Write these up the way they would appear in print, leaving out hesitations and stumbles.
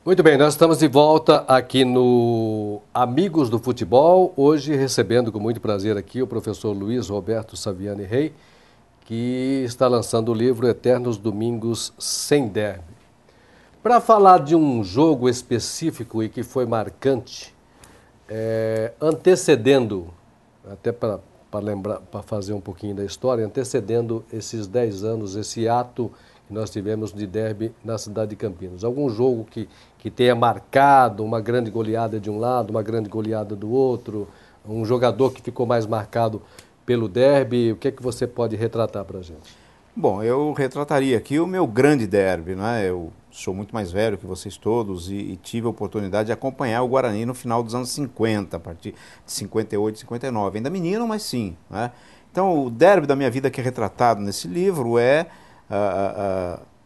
Muito bem, nós estamos de volta aqui no Amigos do Futebol, hoje recebendo com muito prazer aqui o professor Luiz Roberto Saviani Rey, que está lançando o livro Eternos Domingos Sem Derby. Para falar de um jogo específico e que foi marcante, antecedendo, até para lembrar, para fazer um pouquinho da história, antecedendo esses 10 anos, esse ato que nós tivemos de derby na cidade de Campinas. Algum jogo que tenha marcado uma grande goleada de um lado, uma grande goleada do outro, um jogador que ficou mais marcado pelo derby, o que é que você pode retratar para a gente? Bom, eu retrataria aqui o meu grande derby, né? Eu sou muito mais velho que vocês todos e tive a oportunidade de acompanhar o Guarani no final dos anos 50, a partir de 58, 59. Ainda menino, mas sim, né? Então, o derby da minha vida que é retratado nesse livro é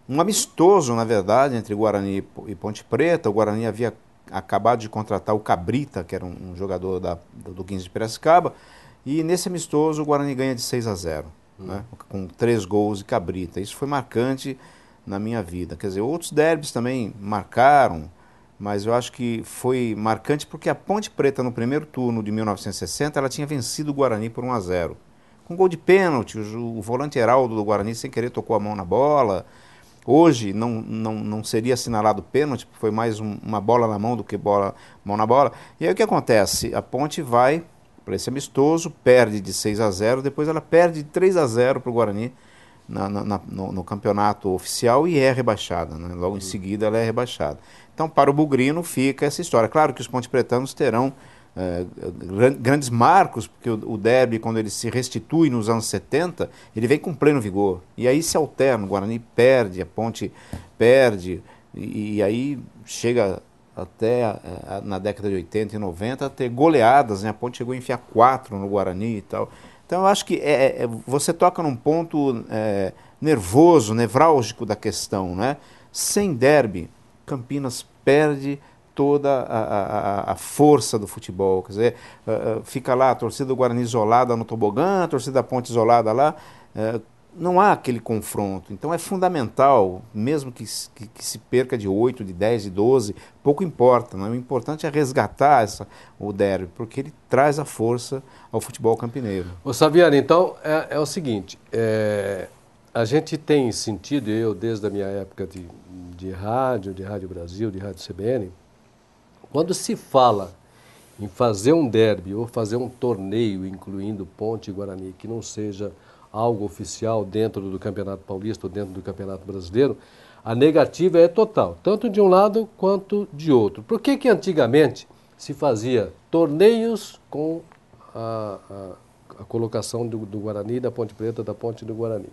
um amistoso, na verdade, entre Guarani e Ponte Preta. O Guarani havia acabado de contratar o Cabrita, que era um jogador do 15 de Piracicaba, e nesse amistoso o Guarani ganha de 6-0. Né, com 3 gols de Cabrita. Isso foi marcante na minha vida. Quer dizer, outros derbys também marcaram, mas eu acho que foi marcante porque a Ponte Preta, no primeiro turno de 1960, ela tinha vencido o Guarani por 1-0. Com gol de pênalti, o volante Heraldo do Guarani, sem querer, tocou a mão na bola. Hoje não seria assinalado pênalti, porque foi mais uma bola na mão do que mão na bola. E aí o que acontece? A Ponte vai para esse amistoso, perde de 6-0, depois ela perde de 3-0 para o Guarani no campeonato oficial e é rebaixada, né? Logo em seguida ela é rebaixada. Então para o Bugrino fica essa história. Claro que os pontepretanos terão grandes marcos, porque o derby, quando ele se restitui nos anos 70, ele vem com pleno vigor. E aí se alterna, o Guarani perde, a Ponte perde, e aí chega até na década de 80 e 90 a ter goleadas, né? A Ponte chegou a enfiar 4 no Guarani e tal. Então eu acho que você toca num ponto nervoso, nevrálgico da questão, né? Sem derby, Campinas perde toda a força do futebol. Quer dizer, fica lá a torcida do Guarani isolada no tobogã, a torcida da Ponte isolada lá. Não há aquele confronto. Então é fundamental, mesmo que se perca de 8, de 10, de 12, pouco importa. Né? O importante é resgatar o derby, porque ele traz a força ao futebol campineiro. Ô Saviani, então é o seguinte, a gente tem sentido, eu desde a minha época de Rádio Brasil, de Rádio CBN, quando se fala em fazer um derby ou fazer um torneio incluindo Ponte e Guarani, que não seja algo oficial dentro do Campeonato Paulista ou dentro do Campeonato Brasileiro, a negativa é total, tanto de um lado quanto de outro. Por que antigamente se fazia torneios com a colocação do Guarani, da Ponte Preta, da Ponte do Guarani?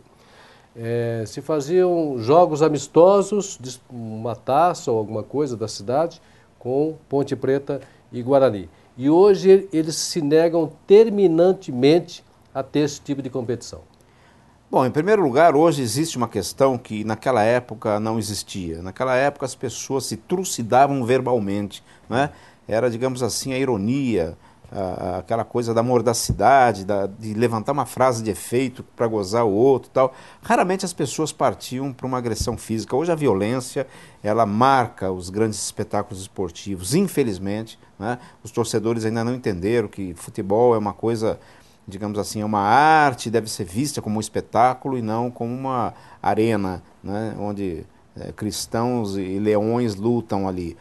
Se faziam jogos amistosos, uma taça ou alguma coisa da cidade, com Ponte Preta e Guarani. E hoje eles se negam terminantemente a ter esse tipo de competição. Bom, em primeiro lugar, hoje existe uma questão que naquela época não existia. Naquela época as pessoas se trucidavam verbalmente, né? Era, digamos assim, a ironia, aquela coisa da mordacidade, de levantar uma frase de efeito para gozar o outro e tal. Raramente as pessoas partiam para uma agressão física. Hoje a violência, ela marca os grandes espetáculos esportivos, infelizmente, né? Os torcedores ainda não entenderam que futebol é uma coisa, digamos assim, é uma arte, deve ser vista como um espetáculo e não como uma arena, né? Onde cristãos e leões lutam ali.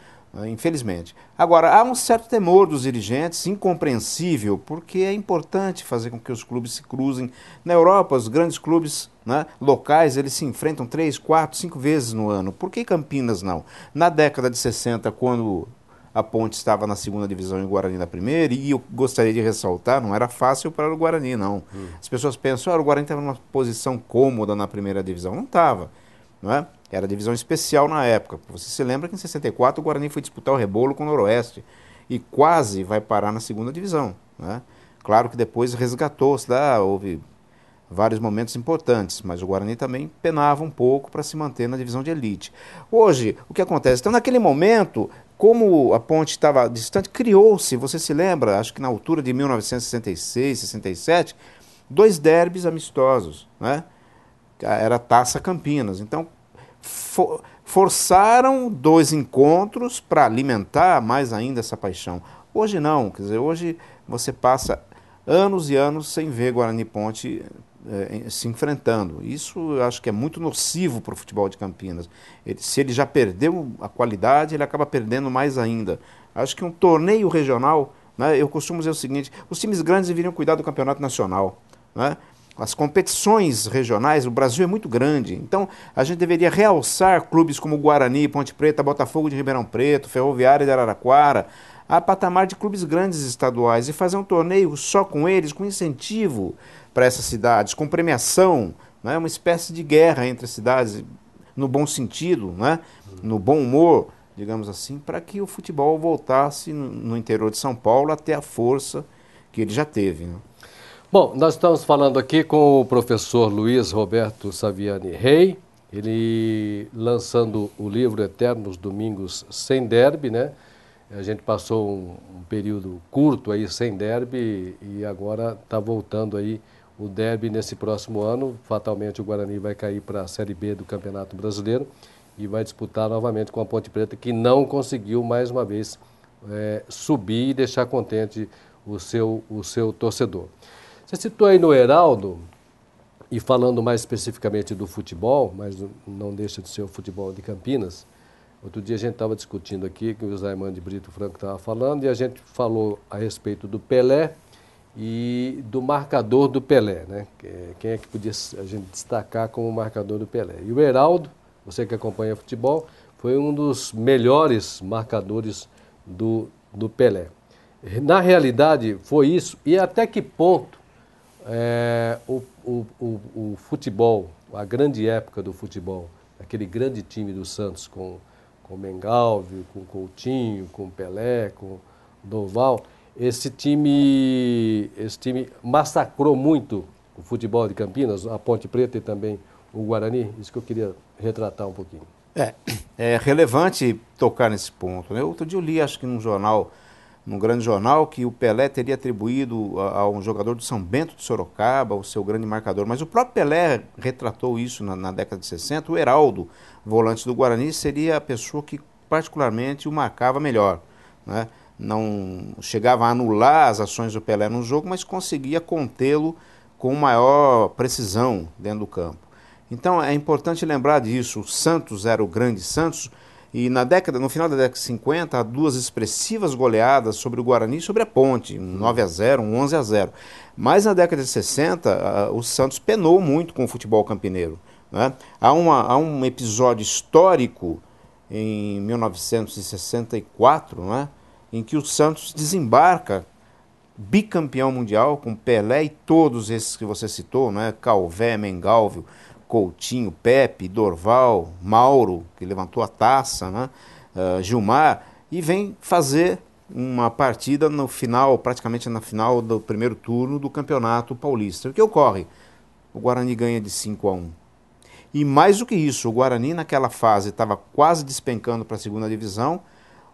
Infelizmente. Agora, há um certo temor dos dirigentes, incompreensível, porque é importante fazer com que os clubes se cruzem. Na Europa, os grandes clubes, né, locais, eles se enfrentam 3, 4, 5 vezes no ano. Por que Campinas não? Na década de 60, quando a Ponte estava na segunda divisão e o Guarani na primeira, e eu gostaria de ressaltar, não era fácil para o Guarani, não. As pessoas pensam, o Guarani estava numa posição cômoda na primeira divisão. Não estava, não é? Era divisão especial na época. Você se lembra que em 64 o Guarani foi disputar o rebolo com o Noroeste e quase vai parar na segunda divisão, né? Claro que depois resgatou-se, houve vários momentos importantes, mas o Guarani também penava um pouco para se manter na divisão de elite. Hoje, o que acontece? Então, naquele momento, como a Ponte estava distante, criou-se, você se lembra, acho que na altura de 1966, 67, 2 derbys amistosos, né? Era Taça Campinas. Então, forçaram 2 encontros para alimentar mais ainda essa paixão. Hoje não, quer dizer, hoje você passa anos e anos sem ver Guarani e Ponte se enfrentando. Isso eu acho que é muito nocivo para o futebol de Campinas. Se ele já perdeu a qualidade, ele acaba perdendo mais ainda. Acho que um torneio regional, né, eu costumo dizer o seguinte, os times grandes deveriam cuidar do campeonato nacional, né? As competições regionais, o Brasil é muito grande, então a gente deveria realçar clubes como Guarani, Ponte Preta, Botafogo de Ribeirão Preto, Ferroviária de Araraquara, a patamar de clubes grandes estaduais e fazer um torneio só com eles, com incentivo para essas cidades, com premiação, né? Uma espécie de guerra entre as cidades, no bom sentido, né? No bom humor, digamos assim, para que o futebol voltasse no interior de São Paulo a ter a força que ele já teve, né? Bom, nós estamos falando aqui com o professor Luiz Roberto Saviani Rey, ele lançando o livro Eternos Domingos Sem Derby, né? A gente passou um período curto aí sem derby e agora está voltando aí o derby nesse próximo ano. Fatalmente o Guarani vai cair para a Série B do Campeonato Brasileiro e vai disputar novamente com a Ponte Preta, que não conseguiu mais uma vez subir e deixar contente o seu torcedor. Você citou aí no Heraldo, e falando mais especificamente do futebol, mas não deixa de ser o futebol de Campinas. Outro dia a gente estava discutindo aqui, que o José Armando de Brito Franco estava falando, e a gente falou a respeito do Pelé e do marcador do Pelé, né? Quem é que podia a gente destacar como marcador do Pelé? E o Heraldo, você que acompanha futebol, foi um dos melhores marcadores do Pelé. Na realidade, foi isso, e até que ponto o futebol, a grande época do futebol, aquele grande time do Santos com Mengalvio, com Coutinho, com Pelé, com Doval, esse time massacrou muito o futebol de Campinas, a Ponte Preta e também o Guarani. Isso que eu queria retratar um pouquinho. É relevante tocar nesse ponto, né? Outro dia eu li, acho que num grande jornal, que o Pelé teria atribuído a um jogador do São Bento de Sorocaba o seu grande marcador. Mas o próprio Pelé retratou isso na década de 60. O Heraldo, volante do Guarani, seria a pessoa que particularmente o marcava melhor, né? Não chegava a anular as ações do Pelé no jogo, mas conseguia contê-lo com maior precisão dentro do campo. Então é importante lembrar disso. O Santos era o grande Santos, e no final da década de 50, há 2 expressivas goleadas sobre o Guarani e sobre a Ponte, um 9-0, um 11-0. Mas na década de 60, o Santos penou muito com o futebol campineiro, né? Há um episódio histórico em 1964, né, em que o Santos desembarca bicampeão mundial com Pelé e todos esses que você citou, né, Calvé, Mengalvio, Coutinho, Pepe, Dorval, Mauro, que levantou a taça, né? Gilmar, e vem fazer uma partida no final, praticamente na final do primeiro turno do Campeonato Paulista. O que ocorre? O Guarani ganha de 5-1. E mais do que isso, o Guarani naquela fase estava quase despencando para a segunda divisão.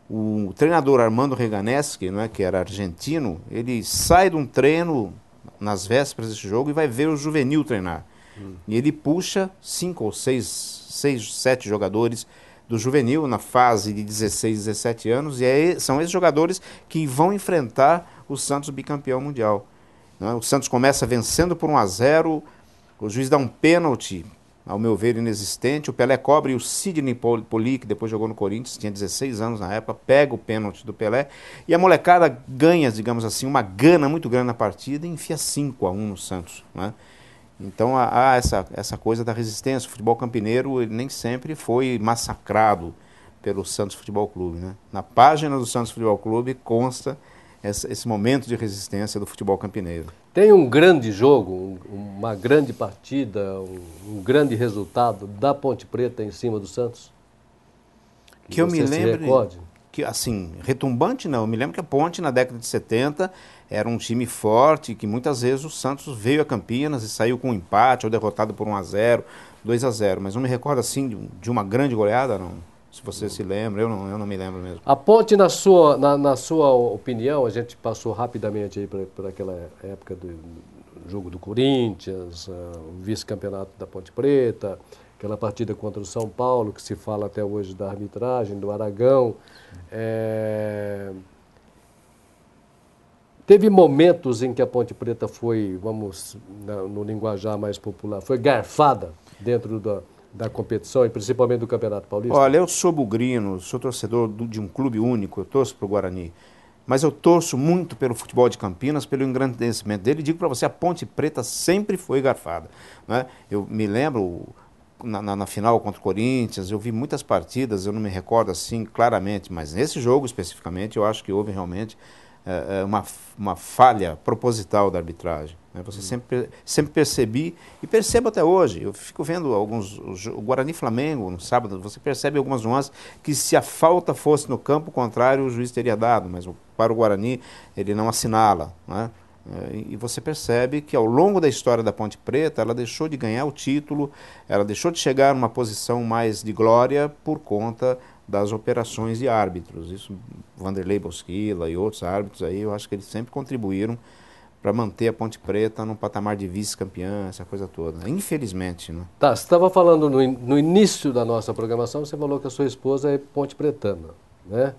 O treinador Armando Reganeschi, né, que era argentino, ele sai de um treino nas vésperas desse jogo e vai ver o juvenil treinar. E ele puxa 5 ou 6, 7 jogadores do juvenil na fase de 16, 17 anos, e são esses jogadores que vão enfrentar o Santos bicampeão mundial, né? O Santos começa vencendo por 1-0, o juiz dá um pênalti, ao meu ver inexistente, o Pelé cobre, e o Sidney Poli, que depois jogou no Corinthians, tinha 16 anos na época, pega o pênalti do Pelé, e a molecada ganha, digamos assim, uma gana muito grande na partida e enfia 5-1 no Santos, né? Então há essa coisa da resistência. O futebol campineiro ele nem sempre foi massacrado pelo Santos Futebol Clube, né? Na página do Santos Futebol Clube consta esse momento de resistência do futebol campineiro. Tem um grande jogo, uma grande partida, um grande resultado da Ponte Preta em cima do Santos? Que eu me lembro, que assim, retumbante não, eu me lembro que a Ponte na década de 70 era um time forte, que muitas vezes o Santos veio a Campinas e saiu com um empate ou derrotado por 1-0, 2-0, mas não me recordo assim de uma grande goleada, não. Se você se lembra, eu não me lembro mesmo. A Ponte, na sua opinião, a gente passou rapidamente aí por aquela época do jogo do Corinthians, o vice-campeonato da Ponte Preta, aquela partida contra o São Paulo, que se fala até hoje da arbitragem, do Aragão. Teve momentos em que a Ponte Preta foi, vamos, no linguajar mais popular, foi garfada dentro da competição e principalmente do Campeonato Paulista? Olha, eu sou bugrino, sou torcedor de um clube único, eu torço para o Guarani. Mas eu torço muito pelo futebol de Campinas, pelo engrandecimento dele. E digo para você, a Ponte Preta sempre foi garfada, né? Eu me lembro, na final contra o Corinthians, eu vi muitas partidas, eu não me recordo assim claramente, mas nesse jogo especificamente, eu acho que houve realmente uma falha proposital da arbitragem, né? Você sempre percebi, e percebo até hoje, eu fico vendo o Guarani Flamengo no sábado, você percebe algumas nuances que se a falta fosse no campo contrário, o juiz teria dado, mas para o Guarani ele não assinala, né? E você percebe que ao longo da história da Ponte Preta, ela deixou de ganhar o título, ela deixou de chegar numa posição mais de glória por conta das operações de árbitros. Isso, Vanderlei Bosquila e outros árbitros aí, eu acho que eles sempre contribuíram para manter a Ponte Preta num patamar de vice-campeã, essa coisa toda. Infelizmente, né? Tá, você estava falando no início da nossa programação, você falou que a sua esposa é ponte pretana, né?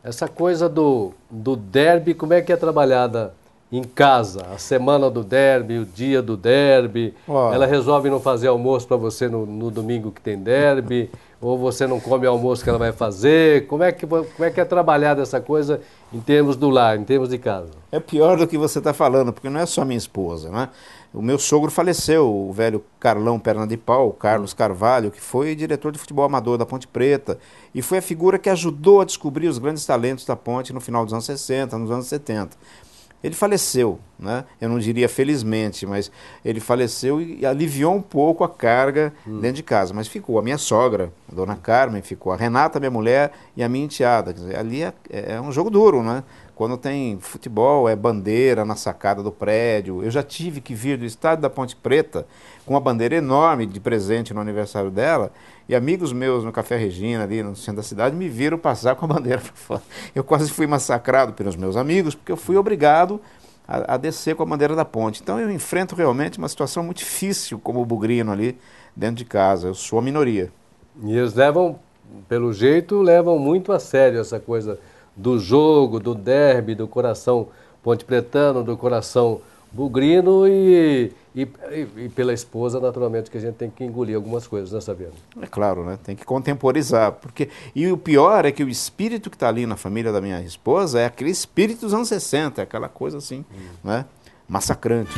Essa coisa do derby, como é que é trabalhada em casa? A semana do derby, o dia do derby, ela resolve não fazer almoço para você no domingo que tem derby, ou você não come o almoço que ela vai fazer? Como é que é trabalhada essa coisa em termos do lar, em termos de casa? É pior do que você está falando, porque não é só minha esposa, né? O meu sogro faleceu, o velho Carlão Perna de Pau, Carlos Carvalho, que foi diretor de futebol amador da Ponte Preta, e foi a figura que ajudou a descobrir os grandes talentos da Ponte no final dos anos 60, nos anos 70. Ele faleceu, né? Eu não diria felizmente, mas ele faleceu e aliviou um pouco a carga dentro de casa. Mas ficou a minha sogra, a dona Carmen, ficou a Renata, minha mulher, e a minha enteada. Quer dizer, ali é um jogo duro, né? Quando tem futebol, é bandeira na sacada do prédio. Eu já tive que vir do estádio da Ponte Preta com uma bandeira enorme de presente no aniversário dela, e amigos meus no Café Regina, ali no centro da cidade, me viram passar com a bandeira para fora. Eu quase fui massacrado pelos meus amigos, porque eu fui obrigado a descer com a bandeira da Ponte. Então eu enfrento realmente uma situação muito difícil como bugrino ali dentro de casa. Eu sou a minoria. E eles pelo jeito, levam muito a sério essa coisa do jogo, do derby, do coração ponte-pretano, do coração bugrino e pela esposa, naturalmente, que a gente tem que engolir algumas coisas, né, Sabiano? É claro, né? Tem que contemporizar. E o pior é que o espírito que está ali na família da minha esposa é aquele espírito dos anos 60, aquela coisa assim, né? Massacrante.